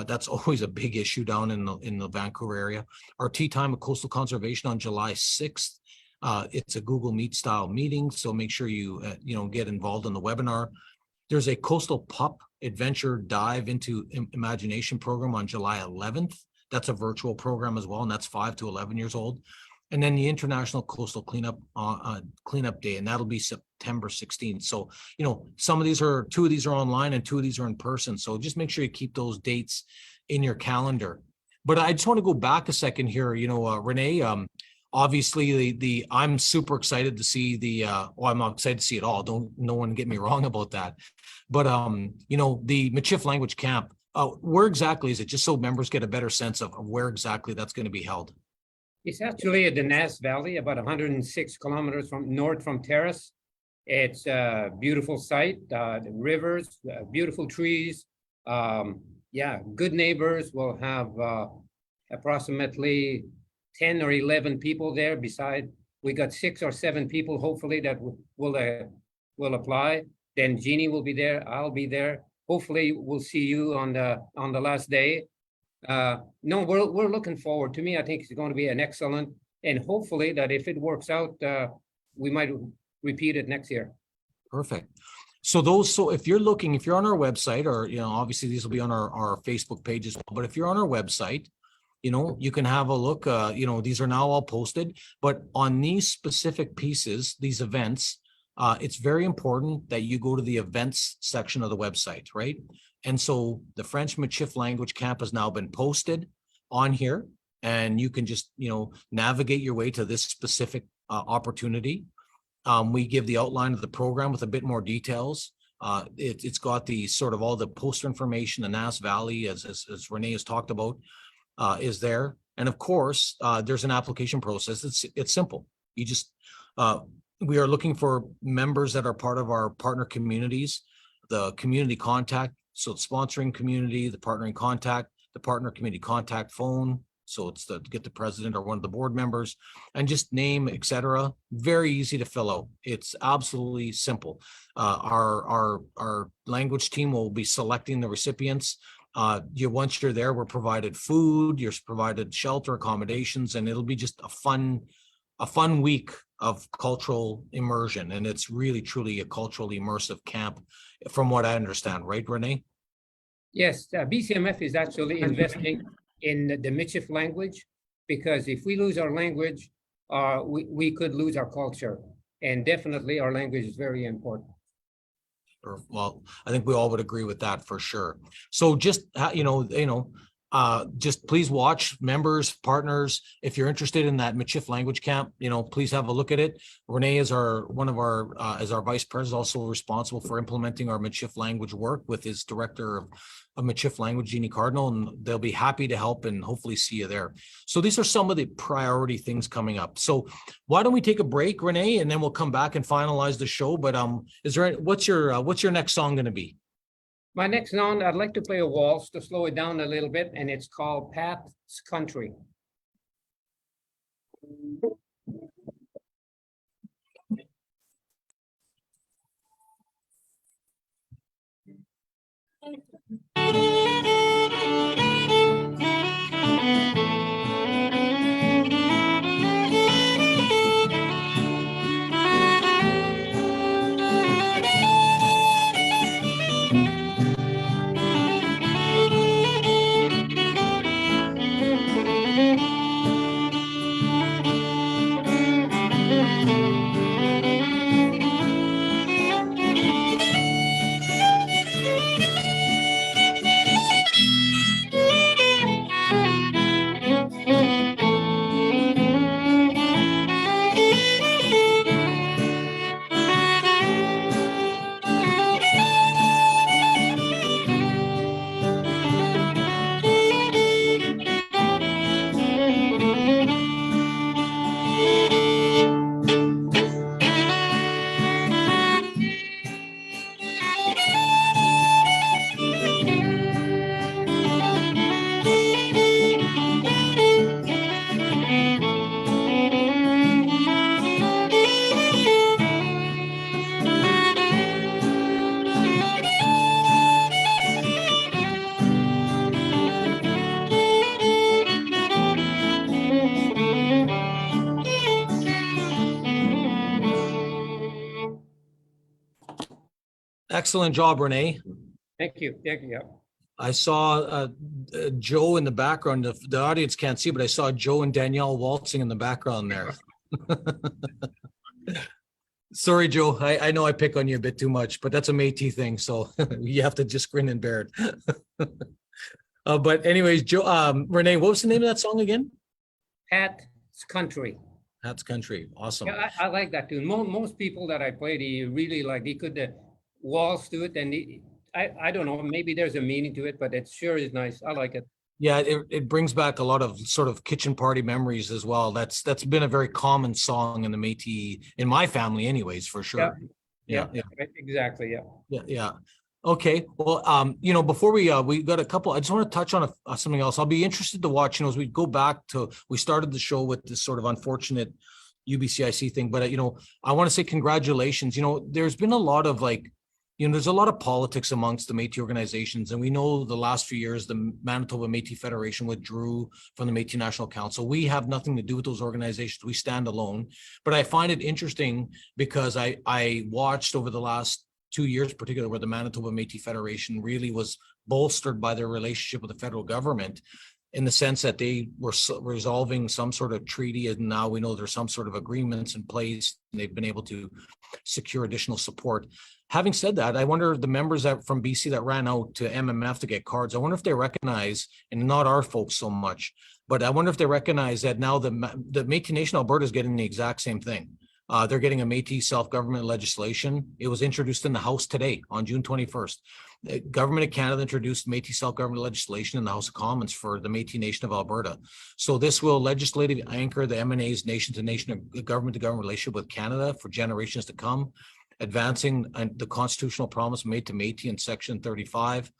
That's always a big issue down in the Vancouver area. Our tea time with coastal conservation on July 6th. It's a Google Meet style meeting, so make sure you get involved in the webinar. There's a coastal pup adventure dive into imagination program on July 11th. That's a virtual program as well, and that's 5 to 11 years old. and then the International Coastal Cleanup Day, and that'll be September 16th. So, you know, two of these are online and two of these are in person. So just make sure you keep those dates in your calendar. But I just want to go back a second here, you know, Renee, obviously I'm super excited to see I'm not excited to see it all. No one get me wrong about that. But, you know, the Michif Language Camp, where exactly is it? Just so members get a better sense of where exactly that's going to be held. It's actually at the Nass Valley, about 106 kilometers north from Terrace. It's a beautiful site, the rivers, beautiful trees. Yeah, good neighbors. Will have approximately 10 or 11 people there. Beside, we got 6 or 7 people, hopefully, that will apply. Then Jeannie will be there. I'll be there. Hopefully, we'll see you on the last day. No, we're looking forward. To me, I think it's going to be an excellent, and hopefully that if it works out, we might repeat it next year. Perfect. So if you're on our website, or, you know, obviously these will be on our Facebook page as well, but if you're on our website, you know, you can have a look, you know, these are now all posted, but on these specific pieces, these events, it's very important that you go to the events section of the website, right? And so the French Michif Language Camp has now been posted on here, and you can just, you know, navigate your way to this specific opportunity. We give the outline of the program with a bit more details. It's got the sort of all the poster information, the Nass Valley, as Renee has talked about, is there. And of course, there's an application process. It's simple. You just, we are looking for members that are part of our partner communities, the community contact. So it's sponsoring community, the partnering contact, the partner community contact phone. So it's to get the president or one of the board members, and just name, etc. Very easy to fill out. It's absolutely simple. Our language team will be selecting the recipients. Once you're there, we're provided food, you're provided shelter, accommodations, and it'll be just a fun week of cultural immersion. And it's really, truly a culturally immersive camp, from what I understand, right, Renee? Yes, BCMF is actually investing in the Michif language, because if we lose our language, we could lose our culture. And definitely our language is very important. Well, I think we all would agree with that for sure. So just, just please watch, members, partners, if you're interested in that Michif language camp, you know, please have a look at it. Renee is as our vice president, also responsible for implementing our Michif language work with his director of Michif language, Jeannie Cardinal, and they'll be happy to help and hopefully see you there. So these are some of the priority things coming up. So why don't we take a break, Renee, and then we'll come back and finalize the show. But what's your next song going to be? My next song, I'd like to play a waltz to slow it down a little bit, and it's called Pat's Country. Excellent job, Renee. Thank you. Thank you. I saw Joe in the background. The audience can't see, but I saw Joe and Danielle waltzing in the background there. Sorry, Joe. I know I pick on you a bit too much, but that's a Métis thing, so you have to just grin and bear it. But anyways, Joe, Renee, what was the name of that song again? Pat's Country. Pat's Country. Awesome. Yeah, I like that tune. Most people that I played, they really like, they could waltz to it, and I don't know, maybe there's a meaning to it, but it sure is nice. I like it. Yeah, it brings back a lot of sort of kitchen party memories as well. That's been a very common song in the Métis, in my family anyways, for sure. Yeah, exactly, yeah. Yeah. Okay, well, before we got a couple, I just want to touch on something else. I'll be interested to watch, as we go back to, we started the show with this sort of unfortunate UBCIC thing, but I want to say congratulations. There's been a lot of there's a lot of politics amongst the Métis organizations, and we know the last few years, the Manitoba Métis Federation withdrew from the Métis National Council. We have nothing to do with those organizations. We stand alone, but I find it interesting because I watched over the last 2 years, particularly where the Manitoba Métis Federation really was bolstered by their relationship with the federal government, in the sense that they were resolving some sort of treaty, and now we know there's some sort of agreements in place, and they've been able to secure additional support. Having said that, I wonder the members from BC that ran out to MMF to get cards, I wonder if they recognize, and not our folks so much, but I wonder if they recognize that now the Métis Nation Alberta is getting the exact same thing. They're getting a Métis self-government legislation. It was introduced in the House today on June 21st. The Government of Canada introduced Métis self-government legislation in the House of Commons for the Métis Nation of Alberta. So this will legislatively anchor the MNA's nation-to-nation, government-to-government relationship with Canada for generations to come, advancing the constitutional promise made to Métis in Section 35,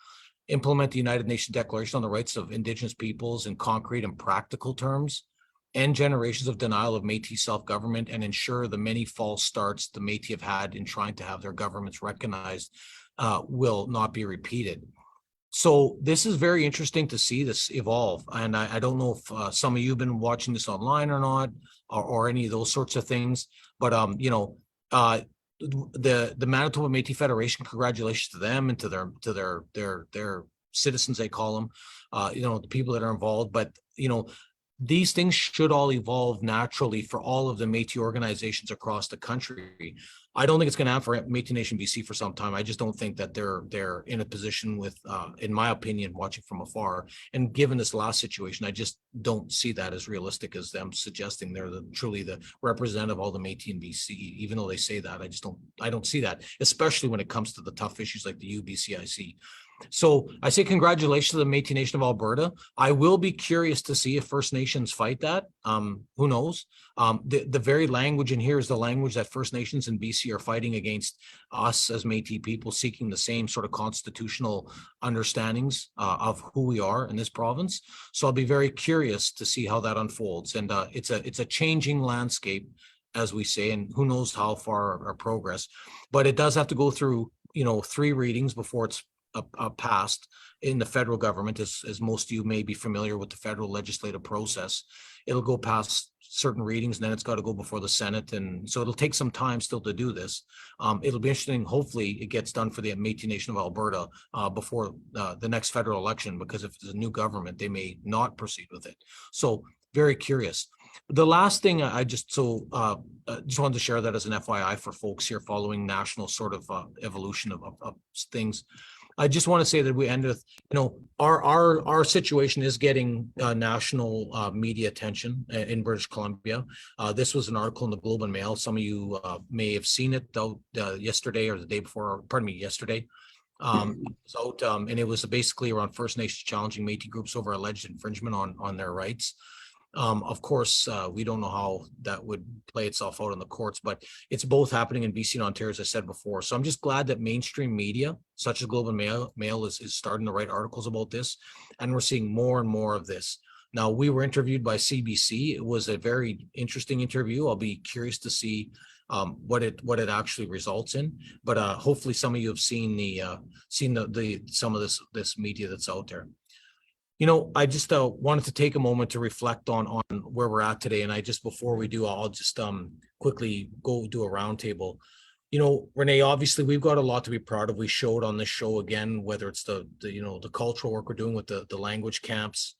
implement the United Nations Declaration on the Rights of Indigenous Peoples in concrete and practical terms, end generations of denial of Métis self-government, and ensure the many false starts the Métis have had in trying to have their governments recognized will not be repeated. So this is very interesting to see this evolve. And I don't know if some of you have been watching this online or not, or any of those sorts of things, but the Manitoba Métis Federation, congratulations to them and to their citizens, they call them, the people that are involved. But these things should all evolve naturally for all of the Métis organizations across the country. I don't think it's going to happen for Métis Nation BC for some time. I just don't think that they're in a position with, in my opinion, watching from afar. And given this last situation, I just don't see that as realistic as them suggesting they're truly the representative of all the Métis in BC. Even though they say that, I don't see that, especially when it comes to the tough issues like the UBCIC. So I say congratulations to the Métis Nation of Alberta. I will be curious to see if First Nations fight that. Who knows? The very language in here is the language that First Nations in BC are fighting against us as Métis people, seeking the same sort of constitutional understandings of who we are in this province. So I'll be very curious to see how that unfolds. And it's a changing landscape, as we say, and who knows how far our progress. But it does have to go through 3 readings before it's passed in the federal government, as most of you may be familiar with the federal legislative process. It'll go past certain readings, and then it's got to go before the Senate, and so it'll take some time still to do this. It'll be interesting. Hopefully it gets done for the Métis Nation of Alberta before the next federal election, because if there's a new government, they may not proceed with it. So very curious. The last thing I just wanted to share that as an FYI for folks here following national sort of evolution of things. I just want to say that we end with, our situation is getting national media attention in British Columbia. This was an article in the Globe and Mail. Some of you may have seen it yesterday or the day before, yesterday. And it was basically around First Nations challenging Métis groups over alleged infringement on their rights. Of course, we don't know how that would play itself out in the courts, but it's both happening in BC and Ontario, as I said before. So I'm just glad that mainstream media, such as Globe and Mail is starting to write articles about this, and we're seeing more and more of this. Now, we were interviewed by CBC. It was a very interesting interview. I'll be curious to see what it actually results in. But hopefully, some of you have seen some of this media that's out there. I just wanted to take a moment to reflect on where we're at today. And before we do, I'll just quickly go do a roundtable. You know, Renee, obviously we've got a lot to be proud of. We showed on this show again, whether it's the you know, the cultural work we're doing with the language camps,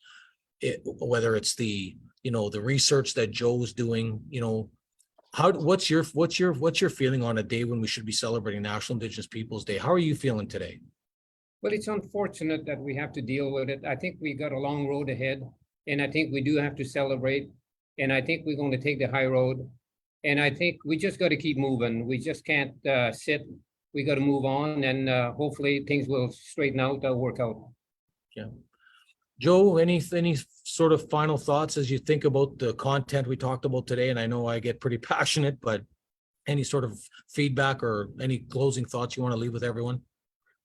whether it's the, you know, the research that Joe's doing, you know, what's your feeling on a day when we should be celebrating National Indigenous Peoples Day? How are you feeling today? Well, it's unfortunate that we have to deal with it. I think we got a long road ahead, and I think we do have to celebrate. And I think we're going to take the high road. And I think we just got to keep moving. We just can't sit. We got to move on, and hopefully things will straighten out, work out. Yeah. Joe, any sort of final thoughts as you think about the content we talked about today? And I know I get pretty passionate, but any sort of feedback or any closing thoughts you want to leave with everyone?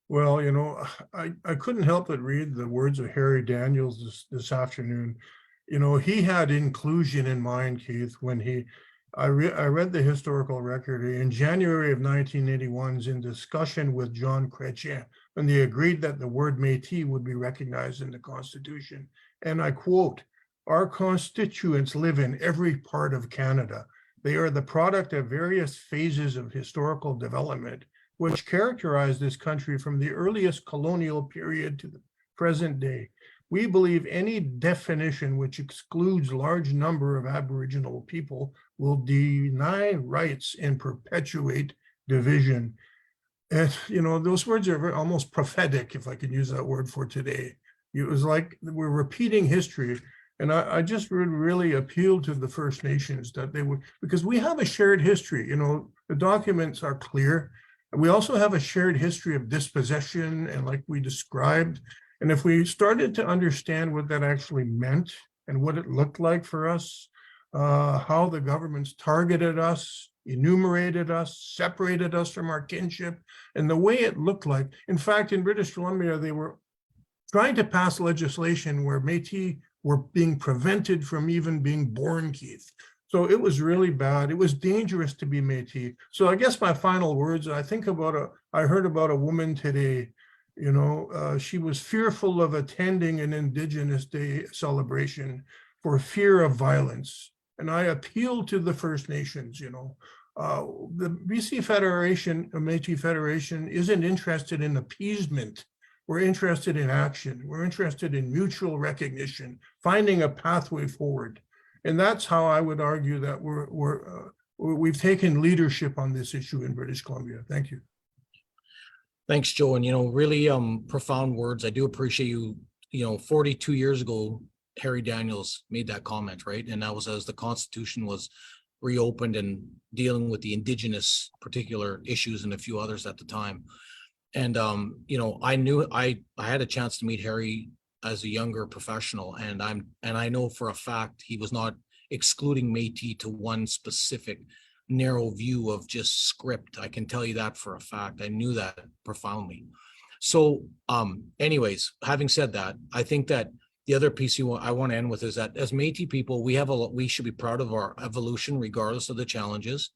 Well, you know, I couldn't help but read the words of Harry Daniels this afternoon. You know, he had inclusion in mind, Keith, when I read the historical record in January of 1981's in discussion with John Chrétien, when they agreed that the word Métis would be recognized in the Constitution. And I quote, "Our constituents live in every part of Canada. They are the product of various phases of historical development, which characterize this country from the earliest colonial period to the present day. We believe any definition which excludes large number of Aboriginal people will deny rights and perpetuate division." And, you know, those words are almost prophetic, if I could use that word for today. It was like we're repeating history. And I just would really appeal to the First Nations that they would, because we have a shared history, you know, the documents are clear. We also have a shared history of dispossession, and like we described. And if we started to understand what that actually meant and what it looked like for us, how the governments targeted us, enumerated us, separated us from our kinship, and the way it looked like. In fact, in British Columbia, they were trying to pass legislation where Métis were being prevented from even being born, Keith. So it was really bad. It was dangerous to be Métis. So I guess my final words, I heard about a woman today, you know, she was fearful of attending an Indigenous Day celebration for fear of violence. And I appeal to the First Nations, you know, the BC Federation, Métis Federation, isn't interested in appeasement. We're interested in action. We're interested in mutual recognition, finding a pathway forward. And that's how I would argue that we've taken leadership on this issue in British Columbia. Thank you. Thanks, Joe. And, you know, really profound words. I do appreciate you. You know, 42 years ago, Harry Daniels made that comment, right? And that was as the Constitution was reopened and dealing with the Indigenous particular issues and a few others at the time. And, you know, I had a chance to meet Harry as a younger professional, and I know for a fact he was not excluding Métis to one specific narrow view of just script. I can tell you that for a fact. I knew that profoundly. So anyways, having said that, I think that the other piece I want to end with is that as Métis people, we should be proud of our evolution regardless of the challenges.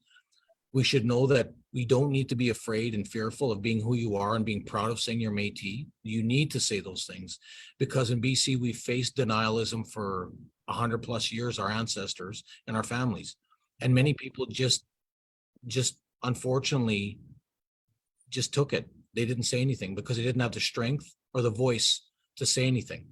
We should know that we don't need to be afraid and fearful of being who you are and being proud of saying you're Métis. You need to say those things because in BC, we faced denialism for 100+ years, our ancestors and our families. And many people just unfortunately just took it. They didn't say anything because they didn't have the strength or the voice to say anything.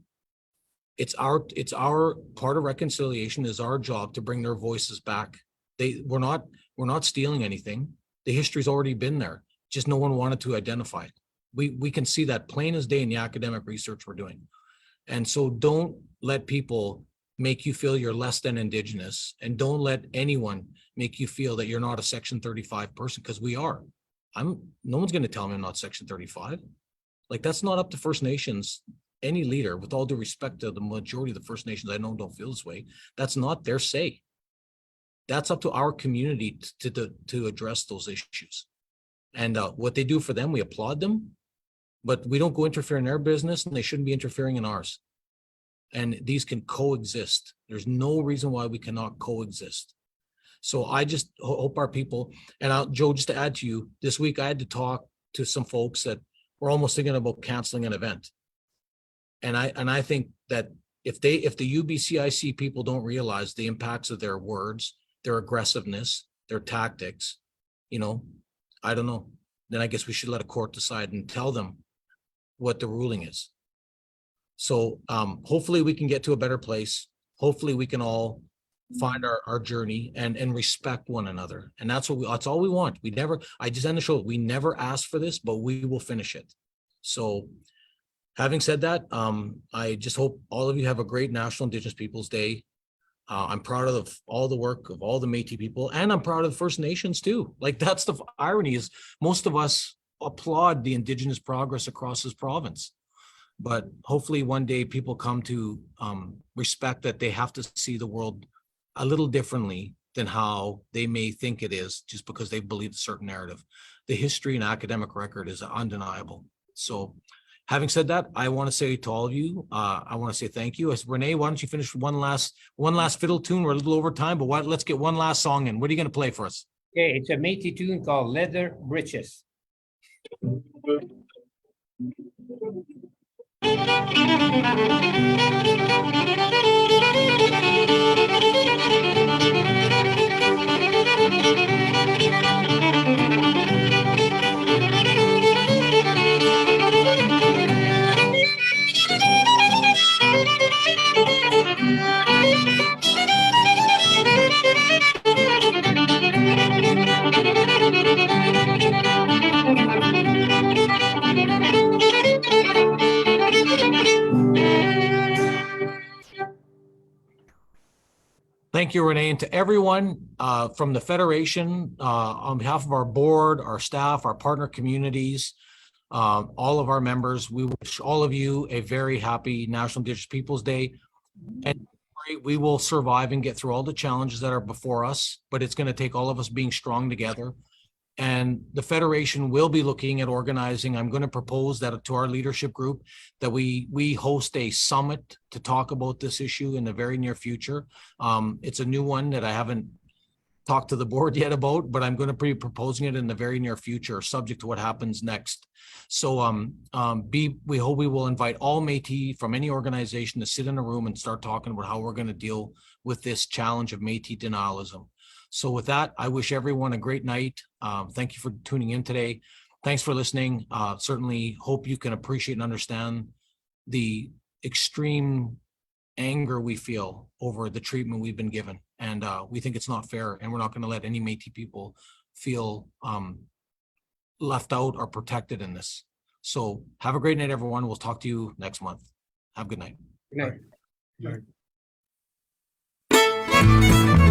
It's our part of reconciliation is our job to bring their voices back. We're not stealing anything. The history's already been there. Just no one wanted to identify it. We can see that plain as day in the academic research we're doing. And so don't let people make you feel you're less than Indigenous, and don't let anyone make you feel that you're not a Section 35 person, because we are. No one's going to tell me I'm not Section 35. Like, that's not up to First Nations. Any leader, with all due respect to the majority of the First Nations, I know don't feel this way. That's not their say. That's up to our community to address those issues. And what they do for them, we applaud them, but we don't go interfere in their business, and they shouldn't be interfering in ours. And these can coexist. There's no reason why we cannot coexist. So I just hope our people, and Joe, just to add to you, this week I had to talk to some folks that were almost thinking about canceling an event. And I think that if the UBCIC people don't realize the impacts of their words, their aggressiveness, their tactics, you know, I don't know. Then I guess we should let a court decide and tell them what the ruling is. So hopefully we can get to a better place. Hopefully we can all find our journey and respect one another. And that's that's all we want. I just end the show. We never asked for this, but we will finish it. So having said that, I just hope all of you have a great National Indigenous Peoples Day. I'm proud of all the work of all the Métis people, and I'm proud of the First Nations too. Like, that's the irony, is most of us applaud the Indigenous progress across this province. But hopefully one day people come to respect that they have to see the world a little differently than how they may think it is, just because they believe a certain narrative. The history and academic record is undeniable. So having said that, I want to say to all of you, I want to say thank you. Renee, why don't you finish one last fiddle tune? We're a little over time, but let's get one last song in. What are you going to play for us? Okay, it's a Métis tune called Leather Breeches. Thank you, Renee, and to everyone from the Federation, on behalf of our board, our staff, our partner communities, all of our members, we wish all of you a very happy National Indigenous Peoples Day. And we will survive and get through all the challenges that are before us, but it's going to take all of us being strong together. And the Federation will be looking at organizing. I'm going to propose that to our leadership group that we host a summit to talk about this issue in the very near future. It's a new one that I haven't talked to the board yet about, but I'm going to be proposing it in the very near future, subject to what happens next. So we hope we will invite all Métis from any organization to sit in a room and start talking about how we're going to deal with this challenge of Métis denialism. So with that, I wish everyone a great night. Thank you for tuning in today. Thanks for listening. Certainly hope you can appreciate and understand the extreme anger we feel over the treatment we've been given. And we think it's not fair, and we're not going to let any Métis people feel left out or protected in this. So have a great night, everyone. We'll talk to you next month. Have a good night. Good night. Right.